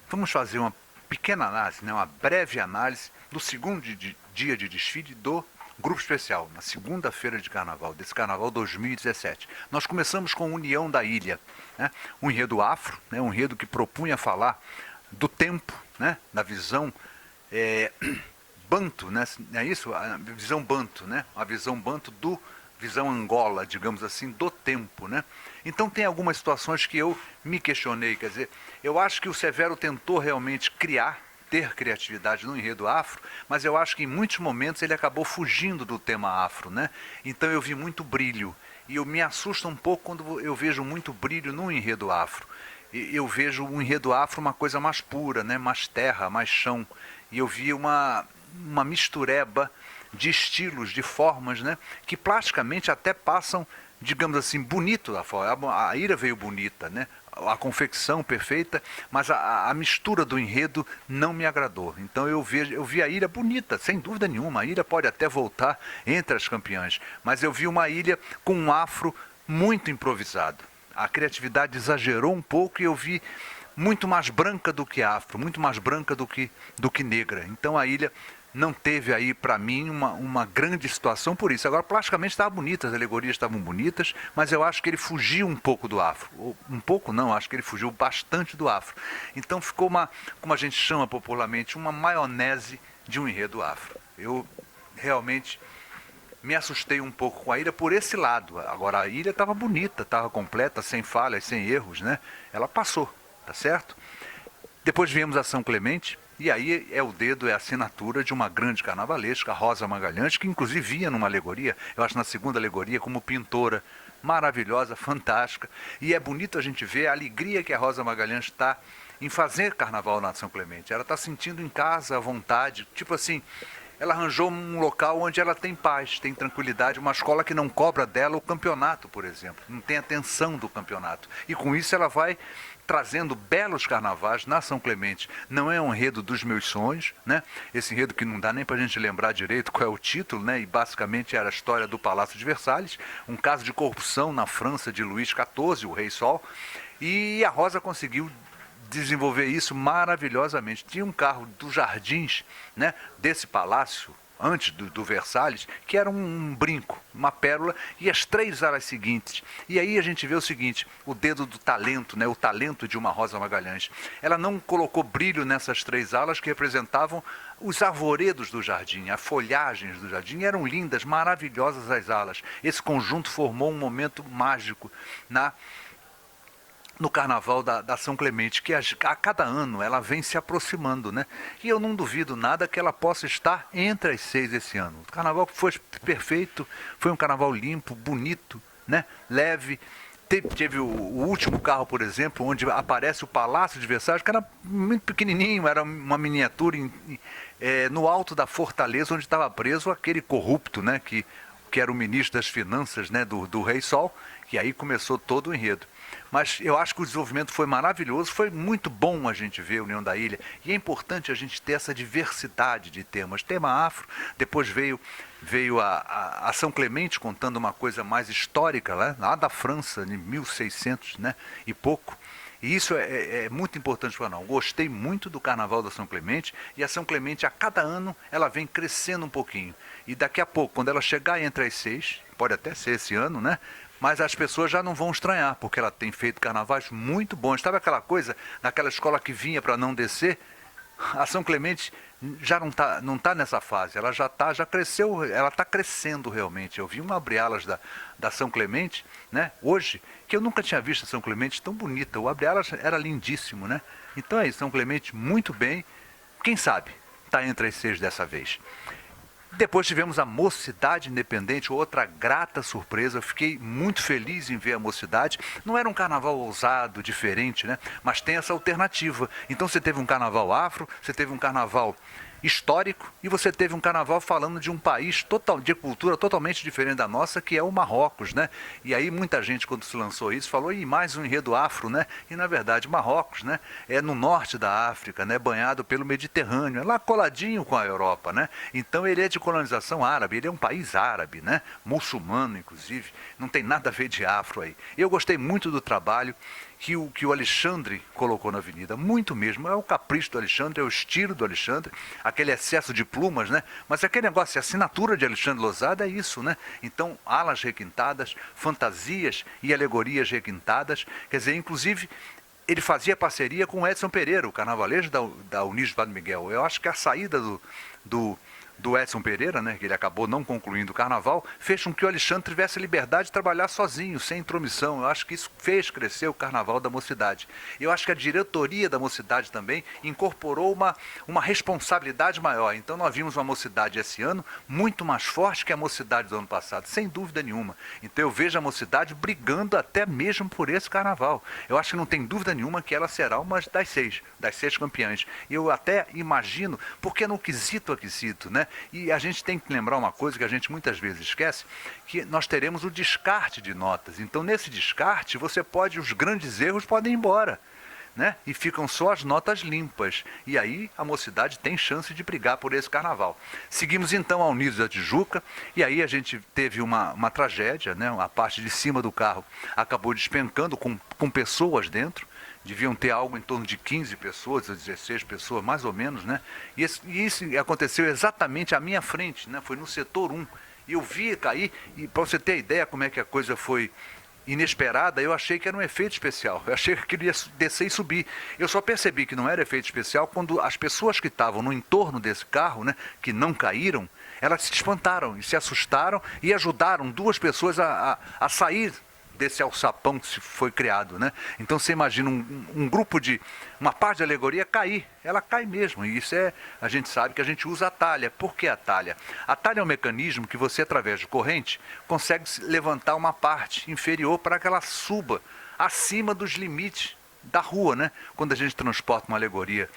vamos fazer uma pequena análise, né, uma breve análise do segundo dia de desfile do Grupo Especial, na segunda-feira de carnaval, desse carnaval 2017. Nós começamos com União da Ilha, né, um enredo afro, né, um enredo que propunha falar do tempo, né, da visão banto, né, é isso? A visão banto, né, a visão banto do visão Angola, digamos assim, do tempo, né? Então tem algumas situações que eu me questionei, quer dizer, eu acho que o Severo tentou realmente ter criatividade no enredo afro, mas eu acho que em muitos momentos ele acabou fugindo do tema afro, né? Então eu vi muito brilho, e eu me assusta um pouco quando eu vejo muito brilho no enredo afro. Eu vejo o enredo afro uma coisa mais pura, né? Mais terra, mais chão, e eu vi uma mistureba de estilos, de formas, né, que plasticamente até passam, digamos assim, bonito da forma. A Ira veio bonita, né, a confecção perfeita, mas a mistura do enredo não me agradou. Então eu vi a Ira bonita, sem dúvida nenhuma. A Ira pode até voltar entre as campeãs, mas eu vi uma ilha com um afro muito improvisado. A criatividade exagerou um pouco e eu vi muito mais branca do que afro, muito mais branca do que negra. Então a ilha não teve aí, para mim, uma grande situação por isso. Agora, plasticamente estava bonita, as alegorias estavam bonitas, mas eu acho que ele fugiu um pouco do afro. Um pouco não, acho que ele fugiu bastante do afro. Então ficou como a gente chama popularmente, uma maionese de um enredo afro. Eu realmente me assustei um pouco com a ilha por esse lado. Agora, a ilha estava bonita, estava completa, sem falhas, sem erros, né? Ela passou, tá certo? Depois viemos a São Clemente, e aí é o dedo, é a assinatura de uma grande carnavalesca, a Rosa Magalhães, que inclusive via numa alegoria, eu acho na segunda alegoria, como pintora, maravilhosa, fantástica. E é bonito a gente ver a alegria que a Rosa Magalhães está em fazer carnaval na São Clemente. Ela está sentindo em casa à vontade, tipo assim, ela arranjou um local onde ela tem paz, tem tranquilidade, uma escola que não cobra dela o campeonato, por exemplo, não tem a tensão do campeonato. E com isso ela vai trazendo belos carnavais na São Clemente. Não é um enredo dos meus sonhos, né? Esse enredo que não dá nem para a gente lembrar direito qual é o título, né? E basicamente era a história do Palácio de Versalhes, um caso de corrupção na França de Luís XIV, o Rei Sol, e a Rosa conseguiu desenvolver isso maravilhosamente. Tinha um carro dos jardins, né, desse palácio, antes do Versalhes, que era um brinco, uma pérola, e as 3 alas seguintes. E aí a gente vê o seguinte, o dedo do talento, né, o talento de uma Rosa Magalhães. Ela não colocou brilho nessas 3 alas que representavam os arvoredos do jardim, as folhagens do jardim, eram lindas, maravilhosas as alas. Esse conjunto formou um momento mágico no carnaval da São Clemente, que a cada ano ela vem se aproximando, né? E eu não duvido nada que ela possa estar entre as 6 esse ano. O carnaval foi perfeito, foi um carnaval limpo, bonito, né? Leve. Teve o último carro, por exemplo, onde aparece o Palácio de Versalhes, que era muito pequenininho, era uma miniatura no alto da fortaleza, onde estava preso aquele corrupto, né? Que era o ministro das Finanças, né? Do Rei Sol, e aí começou todo o enredo. Mas eu acho que o desenvolvimento foi maravilhoso, foi muito bom a gente ver a União da Ilha. E é importante a gente ter essa diversidade de temas. Tema afro, depois veio a São Clemente contando uma coisa mais histórica, né? Lá da França, em 1600, né? E pouco. E isso é muito importante para nós. Gostei muito do Carnaval da São Clemente, e a São Clemente, a cada ano, ela vem crescendo um pouquinho. E daqui a pouco, quando ela chegar entre as 6, pode até ser esse ano, né? Mas as pessoas já não vão estranhar, porque ela tem feito carnavais muito bons. Sabe aquela coisa, naquela escola que vinha para não descer? A São Clemente já não tá nessa fase, ela já cresceu, ela está crescendo realmente. Eu vi uma abre-alas da São Clemente, né, hoje, que eu nunca tinha visto a São Clemente tão bonita. O abre-alas era lindíssimo, né? Então é isso, São Clemente muito bem. Quem sabe está entre as 6 dessa vez. Depois tivemos a Mocidade Independente, outra grata surpresa. Eu fiquei muito feliz em ver a Mocidade. Não era um carnaval ousado, diferente, né? Mas tem essa alternativa. Então você teve um carnaval afro, você teve um carnaval histórico, e você teve um carnaval falando de um país de cultura totalmente diferente da nossa, que é o Marrocos, né? E aí muita gente, quando se lançou isso, falou, e mais um enredo afro, né? E na verdade Marrocos, né, é no norte da África, né, banhado pelo Mediterrâneo, é lá coladinho com a Europa, né? Então ele é de colonização árabe, ele é um país árabe, né? Muçulmano, inclusive, não tem nada a ver de afro aí. Eu gostei muito do trabalho, que o Alexandre colocou na avenida, muito mesmo. É o capricho do Alexandre, é o estilo do Alexandre, aquele excesso de plumas, né? Mas aquele negócio, a assinatura de Alexandre Losada é isso, né? Então, alas requintadas, fantasias e alegorias requintadas, quer dizer, inclusive ele fazia parceria com o Edson Pereira, o carnavalejo da Unis de Padre Miguel. Eu acho que a saída do Edson Pereira, né, que ele acabou não concluindo o carnaval, fez com que o Alexandre tivesse liberdade de trabalhar sozinho, sem intromissão. Eu acho que isso fez crescer o carnaval da mocidade. Eu acho que a diretoria da mocidade também incorporou uma responsabilidade maior. Então nós vimos uma mocidade esse ano muito mais forte que a mocidade do ano passado, sem dúvida nenhuma. Então eu vejo a mocidade brigando até mesmo por esse carnaval. Eu acho que não tem dúvida nenhuma que ela será uma das seis campeãs. Eu até imagino, porque no quesito aquisito, né? E a gente tem que lembrar uma coisa que a gente muitas vezes esquece, que nós teremos o descarte de notas. Então, nesse descarte, os grandes erros podem ir embora, né? E ficam só as notas limpas. E aí a mocidade tem chance de brigar por esse carnaval. Seguimos então ao Unidos da Tijuca, e aí a gente teve uma tragédia, né? A parte de cima do carro acabou despencando com pessoas dentro. Deviam ter algo em torno de 15 pessoas, 16 pessoas, mais ou menos, né? E isso aconteceu exatamente à minha frente, né? Foi no setor 1. E eu vi cair, e para você ter ideia como é que a coisa foi inesperada, eu achei que era um efeito especial. Eu achei que aquilo ia descer e subir. Eu só percebi que não era efeito especial quando as pessoas que estavam no entorno desse carro, né, que não caíram, elas se espantaram e se assustaram e ajudaram duas pessoas a sair desse alçapão que foi criado, né? Então você imagina um grupo uma parte de alegoria cair, ela cai mesmo, e isso a gente sabe que a gente usa a talha. Por que a talha? A talha é um mecanismo que você, através de corrente, consegue levantar uma parte inferior para que ela suba acima dos limites da rua, né? Quando a gente transporta uma alegoria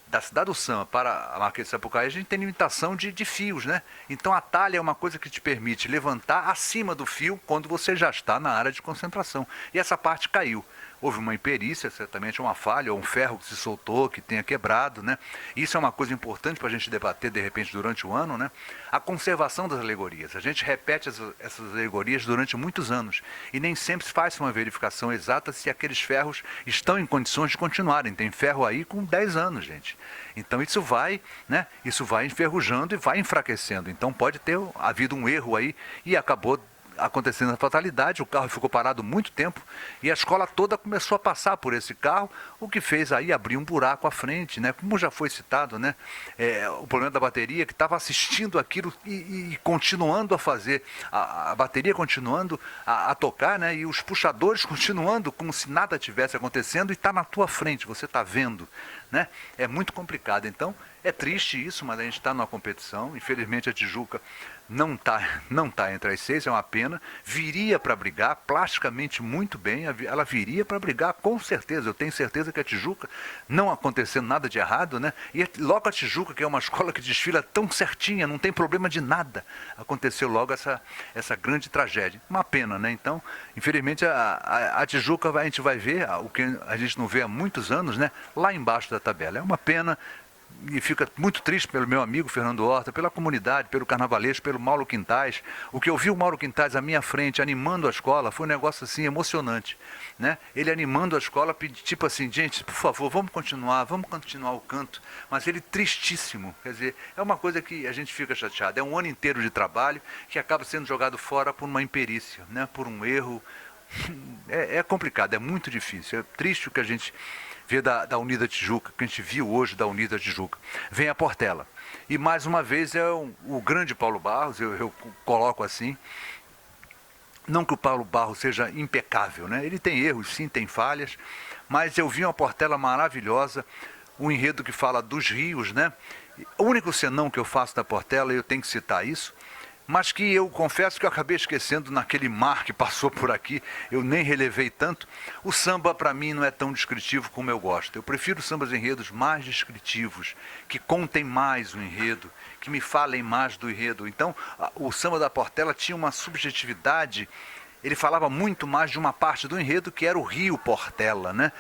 da cidade do Samba para a Marquês de Sapucaí, a gente tem limitação de fios, né? Então a talha é uma coisa que te permite levantar acima do fio quando você já está na área de concentração. E essa parte caiu. Houve uma imperícia, certamente uma falha, ou um ferro que se soltou, que tenha quebrado, né? Isso é uma coisa importante para a gente debater, de repente, durante o ano, né? A conservação das alegorias. A gente repete essas alegorias durante muitos anos e nem sempre se faz uma verificação exata se aqueles ferros estão em condições de continuarem. Tem ferro aí com 10 anos, gente. Então isso vai, né? Isso vai enferrujando e vai enfraquecendo. Então pode ter havido um erro aí e acabou acontecendo a fatalidade. O carro ficou parado muito tempo e a escola toda começou a passar por esse carro, o que fez aí abrir um buraco à frente, né? Como já foi citado, né? O problema da bateria, que estava assistindo aquilo e continuando a fazer, a bateria continuando a tocar, né? E os puxadores continuando como se nada tivesse acontecendo, e está na tua frente, você está vendo, né? É muito complicado. Então é triste isso, mas a gente está numa competição. Infelizmente a Tijuca não tá entre as seis, é uma pena. Viria para brigar, plasticamente muito bem, ela viria para brigar com certeza. Eu tenho certeza que a Tijuca, não acontecendo nada de errado, né? E logo a Tijuca, que é uma escola que desfila tão certinha, não tem problema de nada, aconteceu logo essa grande tragédia. Uma pena, né? Então, infelizmente a Tijuca a gente vai ver o que a gente não vê há muitos anos, né? Lá embaixo da tabela. É uma pena. E fica muito triste pelo meu amigo Fernando Horta, pela comunidade, pelo carnavalesco, pelo Mauro Quintais. O que eu vi o Mauro Quintais à minha frente, animando a escola, foi um negócio assim emocionante, né? Ele animando a escola, tipo assim, gente, por favor, vamos continuar o canto. Mas ele tristíssimo, quer dizer, é uma coisa que a gente fica chateado. É um ano inteiro de trabalho que acaba sendo jogado fora por uma imperícia, né? Por um erro. É complicado, é muito difícil. É triste o que a gente vê da Unida Tijuca, que a gente viu hoje da Unida Tijuca. Vem a Portela. E mais uma vez é o grande Paulo Barros, eu coloco assim. Não que o Paulo Barros seja impecável, né? Ele tem erros, sim, tem falhas, mas eu vi uma Portela maravilhosa, um enredo que fala dos rios, né? O único senão que eu faço da Portela, eu tenho que citar isso, mas que eu confesso que eu acabei esquecendo naquele mar que passou por aqui, eu nem relevei tanto. O samba, para mim, não é tão descritivo como eu gosto. Eu prefiro sambas enredos mais descritivos, que contem mais o enredo, que me falem mais do enredo. Então, o samba da Portela tinha uma subjetividade, ele falava muito mais de uma parte do enredo, que era o rio Portela, né?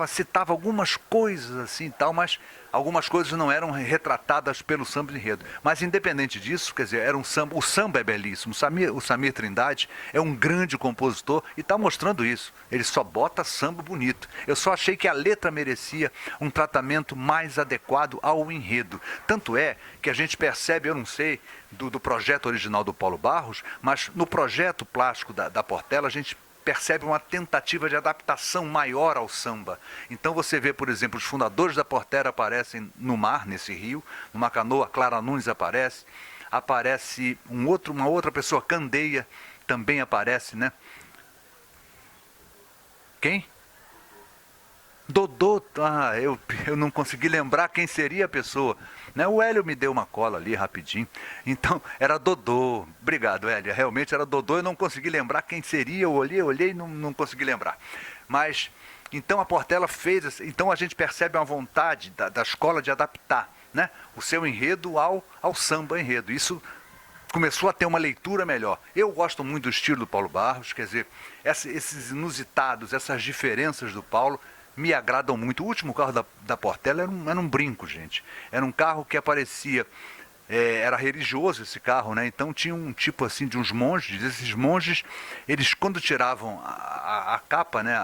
citava algumas coisas assim e tal, mas algumas coisas não eram retratadas pelo samba enredo. Mas independente disso, quer dizer, era um samba, o samba é belíssimo. O Samir Trindade é um grande compositor e está mostrando isso. Ele só bota samba bonito. Eu só achei que a letra merecia um tratamento mais adequado ao enredo. Tanto é que a gente percebe, eu não sei, do projeto original do Paulo Barros, mas no projeto plástico da Portela a gente percebe uma tentativa de adaptação maior ao samba. Então você vê, por exemplo, os fundadores da Portela aparecem no mar, nesse rio, numa canoa, Clara Nunes aparece uma outra pessoa, Candeia, também aparece, né? Quem? Dodô, eu não consegui lembrar quem seria a pessoa. Né? O Hélio me deu uma cola ali rapidinho. Então, era Dodô. Obrigado, Hélio. Realmente era Dodô, eu não consegui lembrar quem seria. Eu olhei e não consegui lembrar. Mas, então a Portela fez. Então a gente percebe uma vontade da escola de adaptar, né, o seu enredo ao samba enredo. Isso começou a ter uma leitura melhor. Eu gosto muito do estilo do Paulo Barros, quer dizer, esses inusitados, essas diferenças do Paulo me agradam muito. O último carro da Portela era um brinco, gente. Era um carro que aparecia, era religioso esse carro, né? Então tinha um tipo assim de uns monges. Esses monges, eles quando tiravam a capa, né?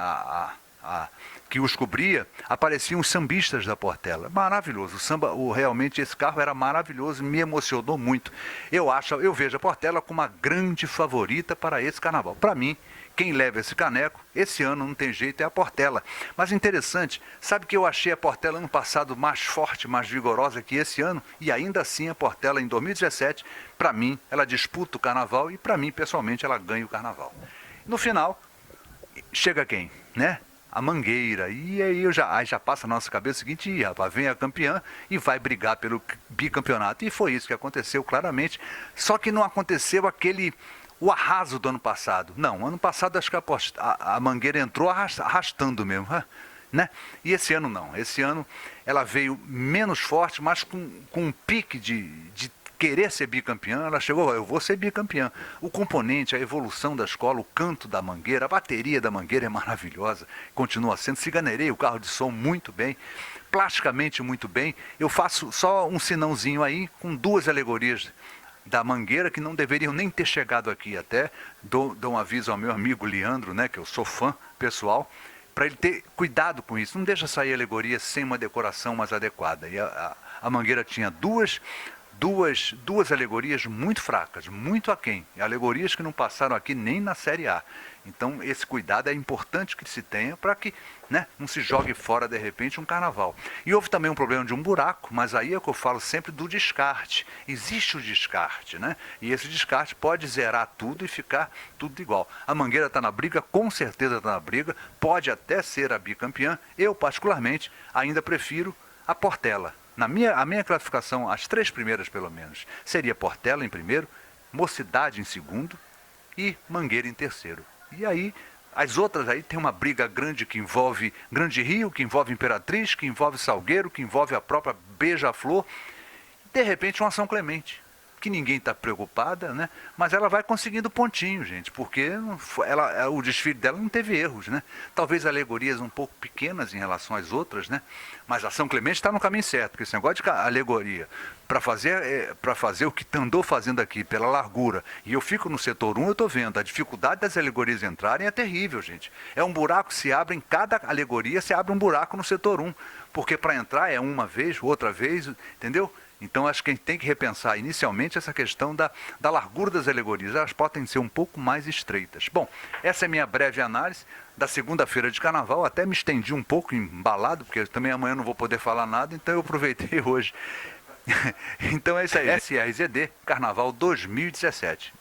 Que os cobria, apareciam os sambistas da Portela. Maravilhoso. O samba, realmente esse carro era maravilhoso, me emocionou muito. Eu vejo a Portela como uma grande favorita para esse carnaval. Para mim, quem leva esse caneco, esse ano não tem jeito, é a Portela. Mas interessante, sabe que eu achei a Portela ano passado mais forte, mais vigorosa que esse ano? E ainda assim a Portela em 2017, para mim, ela disputa o carnaval e para mim, pessoalmente, ela ganha o carnaval. No final, chega quem, né? A Mangueira. E aí já passa na nossa cabeça o seguinte, rapaz, vem a campeã e vai brigar pelo bicampeonato. E foi isso que aconteceu claramente. Só que não aconteceu o arraso do ano passado. Não, ano passado acho que a Mangueira entrou arrastando mesmo, né? E esse ano não. Esse ano ela veio menos forte, mas com um pique de querer ser bicampeã. Ela chegou, eu vou ser bicampeã. O componente, a evolução da escola, o canto da Mangueira, a bateria da Mangueira é maravilhosa, continua sendo. Ciganeirei o carro de som muito bem, plasticamente muito bem. Eu faço só um sinãozinho aí com duas alegorias da Mangueira que não deveriam nem ter chegado aqui. Até dou um aviso ao meu amigo Leandro, né, que eu sou fã pessoal, para ele ter cuidado com isso. Não deixa sair alegoria sem uma decoração mais adequada. E a Mangueira tinha duas alegorias muito fracas, muito aquém. Alegorias que não passaram aqui nem na Série A. Então esse cuidado é importante que se tenha para que, né, não se jogue fora de repente um carnaval. E houve também um problema de um buraco, mas aí é que eu falo sempre do descarte. Existe o descarte, né? E esse descarte pode zerar tudo e ficar tudo igual. A Mangueira está na briga, com certeza está na briga, pode até ser a bicampeã. Eu particularmente ainda prefiro a Portela. A minha classificação, as três primeiras pelo menos, seria Portela em primeiro, Mocidade em segundo e Mangueira em terceiro. E aí, as outras aí tem uma briga grande que envolve Grande Rio, que envolve Imperatriz, que envolve Salgueiro, que envolve a própria Beija-Flor. De repente, uma São Clemente, que ninguém está preocupada, né? Mas ela vai conseguindo pontinho, gente, porque o desfile dela não teve erros, né? Talvez alegorias um pouco pequenas em relação às outras, né? Mas a São Clemente está no caminho certo, porque esse negócio de alegoria, para fazer o que andou fazendo aqui, pela largura, e eu fico no setor 1, eu estou vendo, a dificuldade das alegorias entrarem é terrível, gente. É um buraco que se abre em cada alegoria, se abre um buraco no setor 1, porque para entrar é uma vez, outra vez, entendeu? Então acho que a gente tem que repensar inicialmente essa questão da largura das alegorias. Elas podem ser um pouco mais estreitas. Bom, essa é a minha breve análise da segunda-feira de carnaval. Até me estendi um pouco embalado, porque também amanhã não vou poder falar nada, então eu aproveitei hoje. Então é isso aí. SRZD, Carnaval 2017.